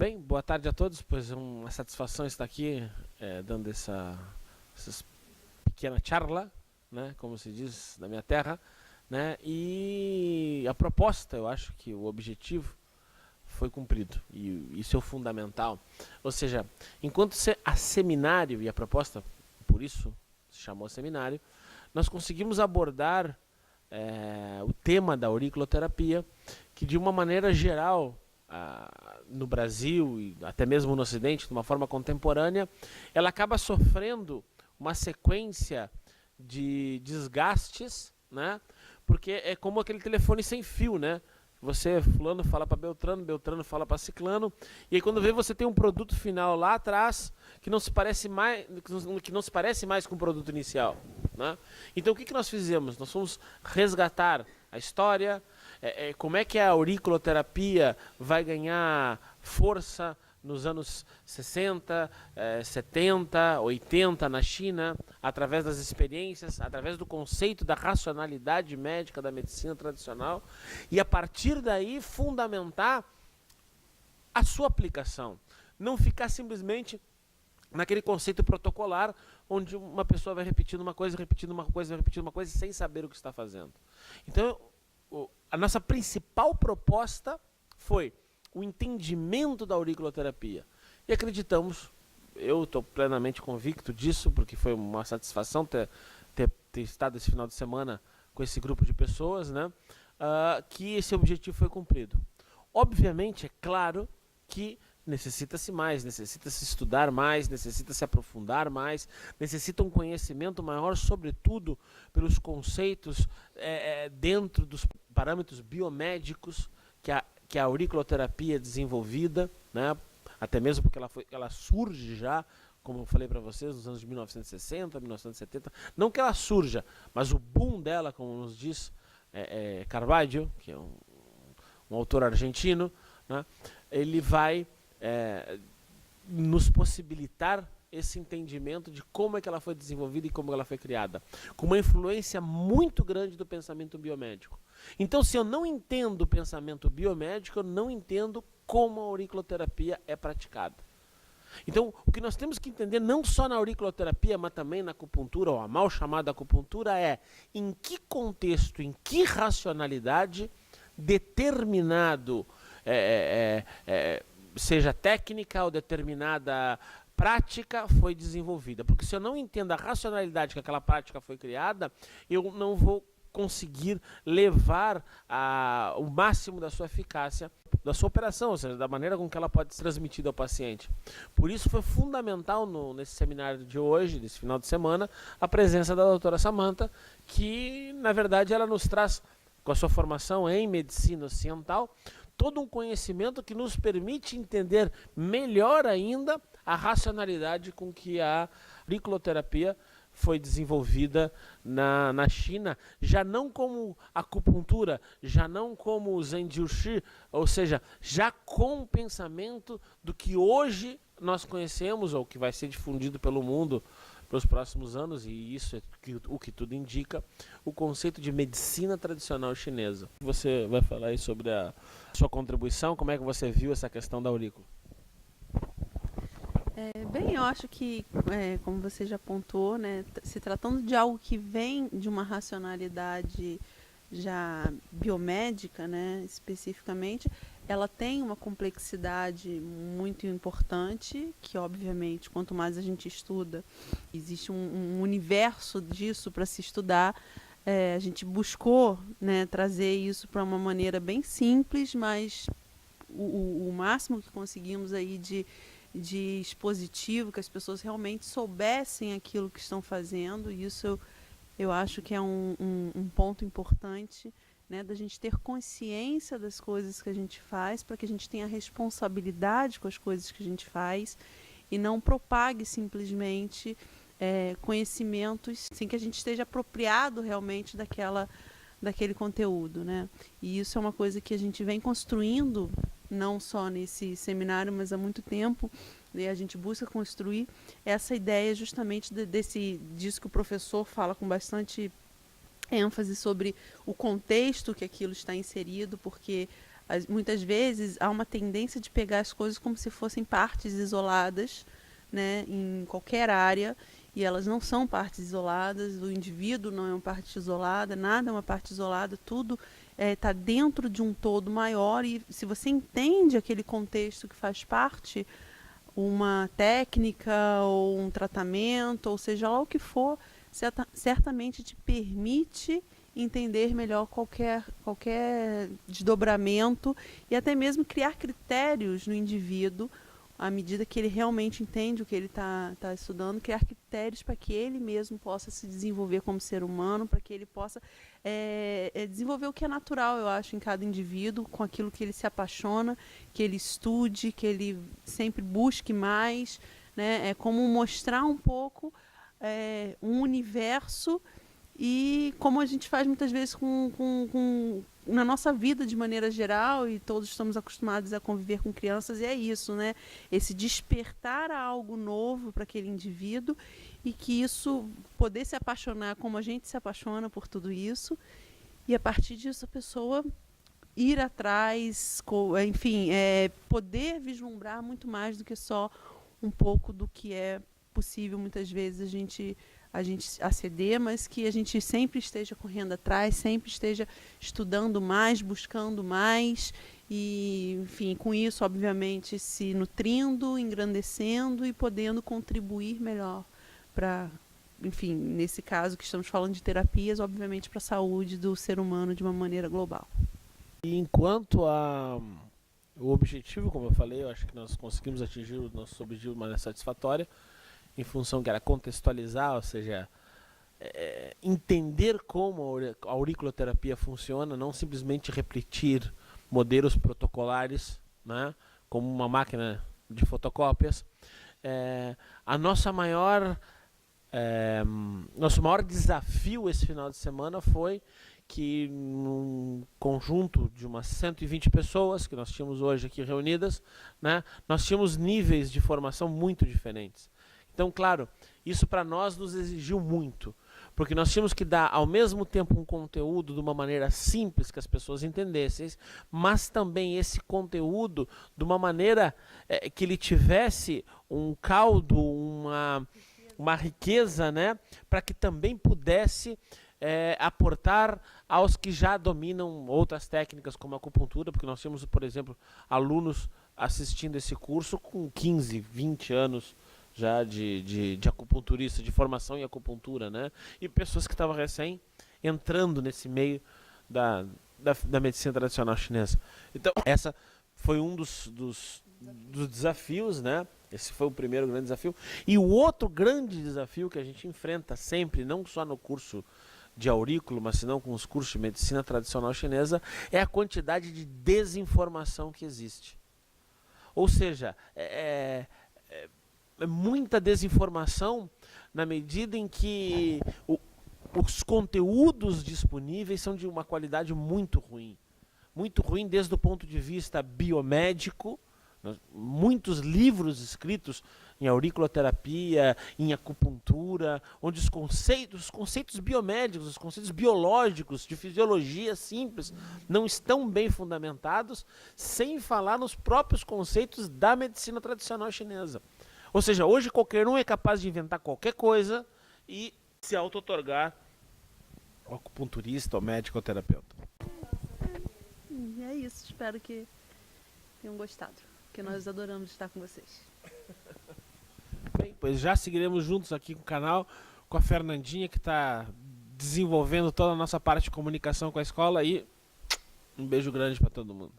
Bem, boa tarde a todos, pois é uma satisfação estar aqui dando essa pequena charla, né, como se diz na minha terra, né, e a proposta, eu acho que o objetivo foi cumprido, e isso é o fundamental. Ou seja, enquanto a seminário, e a proposta, por isso se chamou seminário, nós conseguimos abordar o tema da auriculoterapia, que de uma maneira geral, no Brasil e até mesmo no Ocidente, de uma forma contemporânea, ela acaba sofrendo uma sequência de desgastes, né? Porque é como aquele telefone sem fio, né? Você, fulano fala para Beltrano, Beltrano fala para Ciclano, e aí quando vê você tem um produto final lá atrás que não se parece mais com o produto inicial, né? Então o que nós fizemos? Nós fomos resgatar a história, como é que a auriculoterapia vai ganhar força nos anos 60, 70, 80 na China, através das experiências, através do conceito da racionalidade médica da medicina tradicional, e a partir daí fundamentar a sua aplicação. Não ficar simplesmente naquele conceito protocolar, onde uma pessoa vai repetindo uma coisa, repetindo uma coisa, repetindo uma coisa, sem saber o que está fazendo. Então, a nossa principal proposta foi o entendimento da auriculoterapia. E acreditamos, eu estou plenamente convicto disso, porque foi uma satisfação ter estado esse final de semana com esse grupo de pessoas, né, que esse objetivo foi cumprido. Obviamente, é claro que necessita-se mais, necessita-se estudar mais, necessita se aprofundar mais, necessita um conhecimento maior, sobretudo pelos conceitos dentro dos parâmetros biomédicos que a auriculoterapia é desenvolvida, né? Até mesmo porque ela surge já, como eu falei para vocês, nos anos de 1960, 1970. Não que ela surja, mas o boom dela, como nos diz Carvalho, que é um autor argentino, né? Ele vai nos possibilitar esse entendimento de como é que ela foi desenvolvida e como ela foi criada, com uma influência muito grande do pensamento biomédico. Então, se eu não entendo o pensamento biomédico, eu não entendo como a auriculoterapia é praticada. Então, o que nós temos que entender, não só na auriculoterapia, mas também na acupuntura, ou a mal chamada acupuntura, é em que contexto, em que racionalidade determinado seja técnica ou determinada prática foi desenvolvida. Porque se eu não entendo a racionalidade que aquela prática foi criada, eu não vou conseguir levar o máximo da sua eficácia da sua operação, ou seja, da maneira com que ela pode ser transmitida ao paciente. Por isso foi fundamental nesse seminário de hoje, desse final de semana, a presença da doutora Samantha, que na verdade ela nos traz, com a sua formação em medicina ocidental, todo um conhecimento que nos permite entender melhor ainda a racionalidade com que a auriculoterapia foi desenvolvida na China, já não como acupuntura, já não como o Zenjiushi, ou seja, já com o pensamento do que hoje nós conhecemos, ou que vai ser difundido pelo mundo pelos próximos anos, e isso é o que tudo indica, o conceito de medicina tradicional chinesa. Você vai falar aí sobre a sua contribuição, como é que você viu essa questão da aurícula? Bem, eu acho que, como você já apontou, né, se tratando de algo que vem de uma racionalidade já biomédica, né, especificamente, ela tem uma complexidade muito importante, que obviamente, quanto mais a gente estuda, existe um universo disso para se estudar. A gente buscou, né, trazer isso para uma maneira bem simples, mas o máximo que conseguimos aí de expositivo, que as pessoas realmente soubessem aquilo que estão fazendo, e isso eu acho que é um ponto importante, né, da gente ter consciência das coisas que a gente faz, para que a gente tenha responsabilidade com as coisas que a gente faz, e não propague simplesmente conhecimentos sem que a gente esteja apropriado realmente daquele conteúdo, né? E isso é uma coisa que a gente vem construindo, não só nesse seminário, mas há muito tempo, e a gente busca construir essa ideia justamente disso que o professor fala com bastante ênfase sobre o contexto que aquilo está inserido, porque Muitas vezes há uma tendência de pegar as coisas como se fossem partes isoladas, né, em qualquer área, e elas não são partes isoladas, o indivíduo não é uma parte isolada, nada é uma parte isolada, tudo está dentro de um todo maior, e se você entende aquele contexto que faz parte, uma técnica ou um tratamento, ou seja lá o que for, certamente te permite entender melhor qualquer desdobramento e até mesmo criar critérios no indivíduo, à medida que ele realmente entende o que ele está estudando, criar critérios para que ele mesmo possa se desenvolver como ser humano, para que ele possa desenvolver o que é natural, eu acho, em cada indivíduo, com aquilo que ele se apaixona, que ele estude, que ele sempre busque mais, né? É como mostrar um pouco um universo, e como a gente faz muitas vezes na nossa vida de maneira geral, e todos estamos acostumados a conviver com crianças, e é isso, né? Esse despertar a algo novo para aquele indivíduo, e que isso, poder se apaixonar como a gente se apaixona por tudo isso, e a partir disso a pessoa ir atrás, enfim, poder vislumbrar muito mais do que só um pouco do que é possível muitas vezes a gente aceder, mas que a gente sempre esteja correndo atrás, sempre esteja estudando mais, buscando mais, e, enfim, com isso, obviamente, se nutrindo, engrandecendo e podendo contribuir melhor para, enfim, nesse caso que estamos falando de terapias, obviamente para a saúde do ser humano de uma maneira global. E enquanto o objetivo, como eu falei, eu acho que nós conseguimos atingir o nosso objetivo de maneira satisfatória, em função que era contextualizar, ou seja, entender como a auriculoterapia funciona, não simplesmente repetir modelos protocolares, né, como uma máquina de fotocópias. Nosso maior desafio esse final de semana foi que, num conjunto de umas 120 pessoas que nós tínhamos hoje aqui reunidas, né, nós tínhamos níveis de formação muito diferentes. Então, claro, isso para nós nos exigiu muito, porque nós tínhamos que dar ao mesmo tempo um conteúdo de uma maneira simples que as pessoas entendessem, mas também esse conteúdo de uma maneira que ele tivesse um caldo, uma riqueza, né, para que também pudesse aportar aos que já dominam outras técnicas como a acupuntura, porque nós tínhamos, por exemplo, alunos assistindo esse curso com 15, 20 anos já de acupunturista, de formação em acupuntura, né? E pessoas que estavam recém entrando nesse meio da medicina tradicional chinesa. Então, essa foi um dos desafios, né? Esse foi o primeiro grande desafio. E o outro grande desafio que a gente enfrenta sempre, não só no curso de aurículo, mas senão com os cursos de medicina tradicional chinesa, é a quantidade de desinformação que existe. Ou seja, muita desinformação na medida em que os conteúdos disponíveis são de uma qualidade muito ruim desde o ponto de vista biomédico. Muitos livros escritos em auriculoterapia, em acupuntura, onde os conceitos biomédicos, os conceitos biológicos, de fisiologia simples, não estão bem fundamentados, sem falar nos próprios conceitos da medicina tradicional chinesa. Ou seja, hoje qualquer um é capaz de inventar qualquer coisa e se auto-otorgar o acupunturista, o médico ou terapeuta. É isso, espero que tenham gostado, porque nós adoramos estar com vocês. Bem, pois já seguiremos juntos aqui com o canal, com a Fernandinha, que está desenvolvendo toda a nossa parte de comunicação com a escola, e um beijo grande para todo mundo.